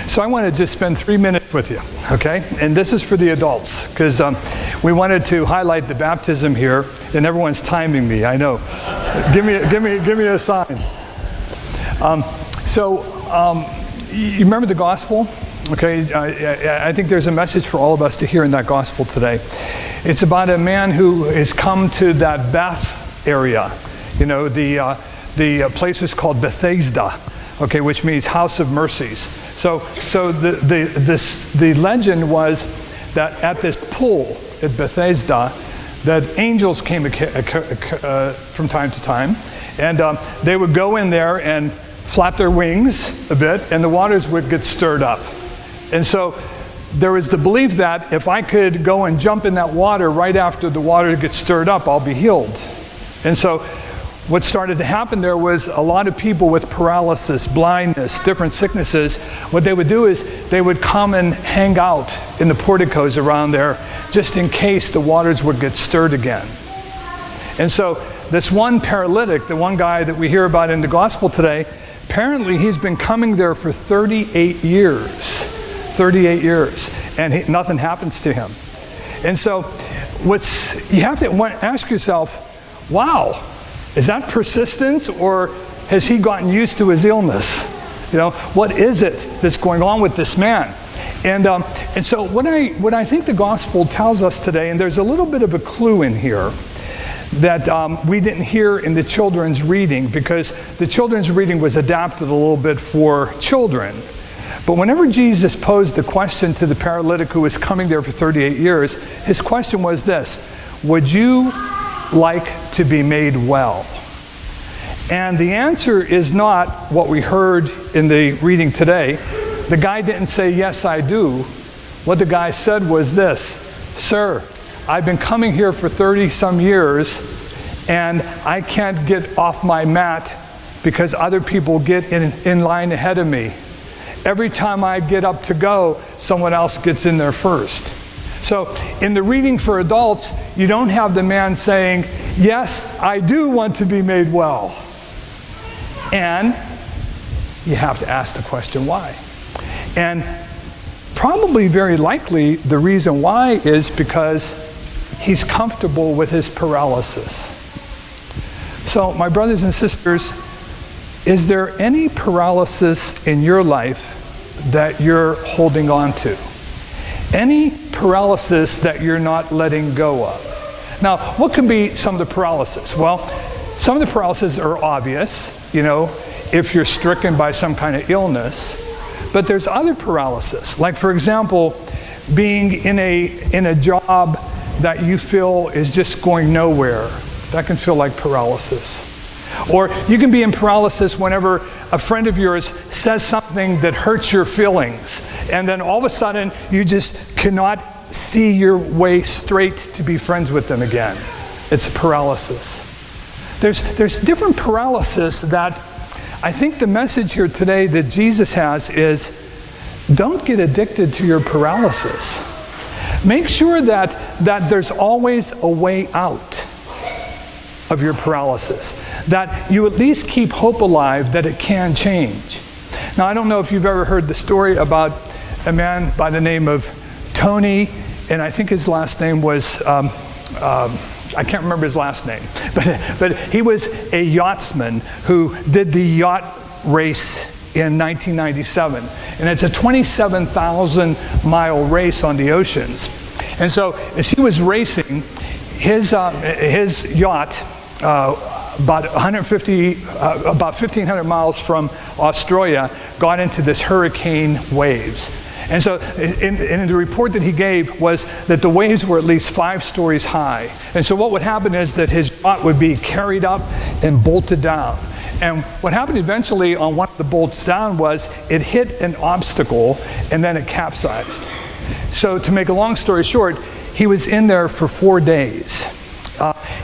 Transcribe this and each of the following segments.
So I want to just spend 3 minutes with you, okay? And this is for the adults, because we wanted to highlight the baptism here, and everyone's timing me, I know. Give me a sign. You remember the gospel? Okay, I think there's a message for all of us to hear in that gospel today. It's about a man who has come to that Beth area. You know, the place was called Bethesda, okay, which means house of mercies. So the legend was that at this pool at Bethesda, that angels came from time to time, and they would go in there and flap their wings a bit, and the waters would get stirred up. And so there was the belief that if I could go and jump in that water right after the water gets stirred up, I'll be healed. And so what started to happen there was a lot of people with paralysis, blindness, different sicknesses, what they would do is they would come and hang out in the porticos around there just in case the waters would get stirred again. And so this one paralytic, the one guy that we hear about in the gospel today, apparently he's been coming there for 38 years. 38 years, and nothing happens to him. And so you have to ask yourself, wow, is that persistence, or has he gotten used to his illness? You know, what is it that's going on with this man? And so what I think the gospel tells us today, and there's a little bit of a clue in here that we didn't hear in the children's reading, because the children's reading was adapted a little bit for children. But whenever Jesus posed the question to the paralytic who was coming there for 38 years, his question was this: would you like to be made well? And the answer is not what we heard in the reading today. The guy didn't say, yes, I do. What the guy said was this: sir, I've been coming here for 30 some years, and I can't get off my mat because other people get in line ahead of me. Every time I get up to go, someone else gets in there first. So in the reading for adults, you don't have the man saying, yes, I do want to be made well. And you have to ask the question, why? And probably very likely the reason why is because he's comfortable with his paralysis. So my brothers and sisters, is there any paralysis in your life that you're holding on to? Any paralysis that you're not letting go of? Now, what could be some of the paralysis? Well, some of the paralysis are obvious, you know, if you're stricken by some kind of illness. But there's other paralysis, like for example, being in a job that you feel is just going nowhere. That can feel like paralysis. Or you can be in paralysis whenever a friend of yours says something that hurts your feelings, and then all of a sudden you just cannot see your way straight to be friends with them again. It's a paralysis. There's different paralysis that I think the message here today that Jesus has is, don't get addicted to your paralysis. Make sure that there's always a way out of your paralysis, that you at least keep hope alive that it can change. Now, I don't know if you've ever heard the story about a man by the name of Tony, and I think his last name was, I can't remember his last name, but he was a yachtsman who did the yacht race in 1997. And it's a 27,000 mile race on the oceans. And so as he was racing, his yacht, about 1,500 miles from Australia, got into this hurricane waves. And so in the report that he gave was that the waves were at least 5 stories high. And so what would happen is that his yacht would be carried up and bolted down. And what happened eventually on one of the bolts down was it hit an obstacle and then it capsized. So to make a long story short, he was in there for 4 days.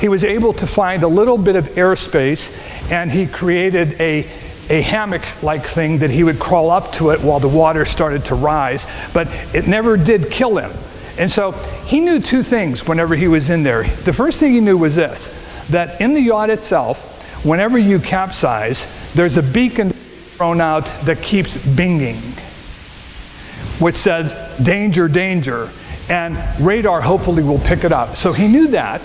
He was able to find a little bit of airspace, and he created a hammock-like thing that he would crawl up to it while the water started to rise, but it never did kill him. And so he knew 2 things whenever he was in there. The first thing he knew was this, that in the yacht itself, whenever you capsize, there's a beacon thrown out that keeps binging. which said, danger, danger. And radar hopefully will pick it up. So he knew that.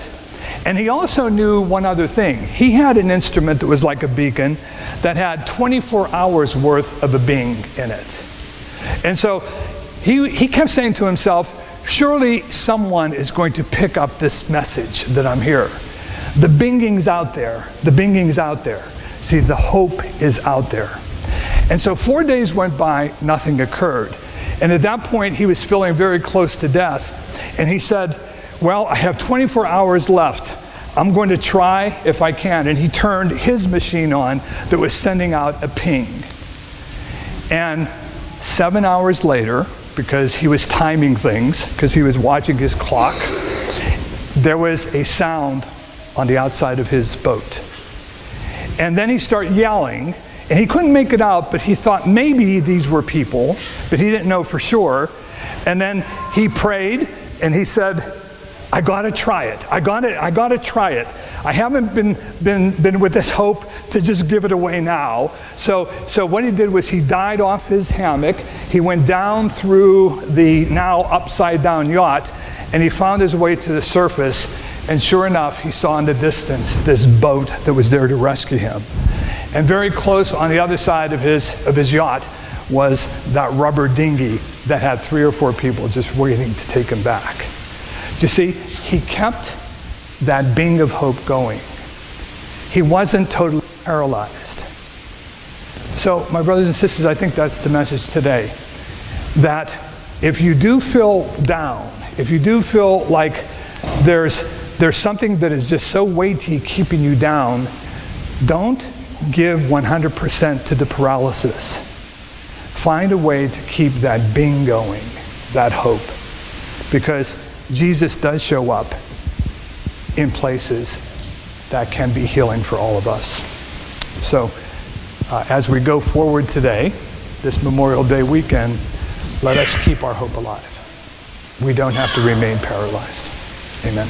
And he also knew one other thing. He had an instrument that was like a beacon that had 24 hours worth of a bing in it. And so he kept saying to himself, surely someone is going to pick up this message that I'm here. The binging's out there. The binging's out there. See, the hope is out there. And so 4 days went by, nothing occurred. And at that point, he was feeling very close to death. And he said, well, I have 24 hours left. I'm going to try if I can. And he turned his machine on that was sending out a ping. And 7 hours later, because he was timing things, because he was watching his clock, there was a sound on the outside of his boat. And then he started yelling, and he couldn't make it out, but he thought maybe these were people, but he didn't know for sure. And then he prayed, and he said, I gotta try it. I gotta try it. I haven't been with this hope to just give it away now. So what he did was he died off his hammock. He went down through the now upside down yacht, and he found his way to the surface. And sure enough, he saw in the distance this boat that was there to rescue him. And very close on the other side of his yacht was that rubber dinghy that had 3 or 4 people just waiting to take him back. Do you see? He kept that bing of hope going. He wasn't totally paralyzed. So, my brothers and sisters, I think that's the message today. That if you do feel down, if you do feel like there's something that is just so weighty keeping you down, don't give 100% to the paralysis. Find a way to keep that bing going, that hope. Because Jesus does show up in places that can be healing for all of us. So, as we go forward today, this Memorial Day weekend, let us keep our hope alive. We don't have to remain paralyzed. Amen.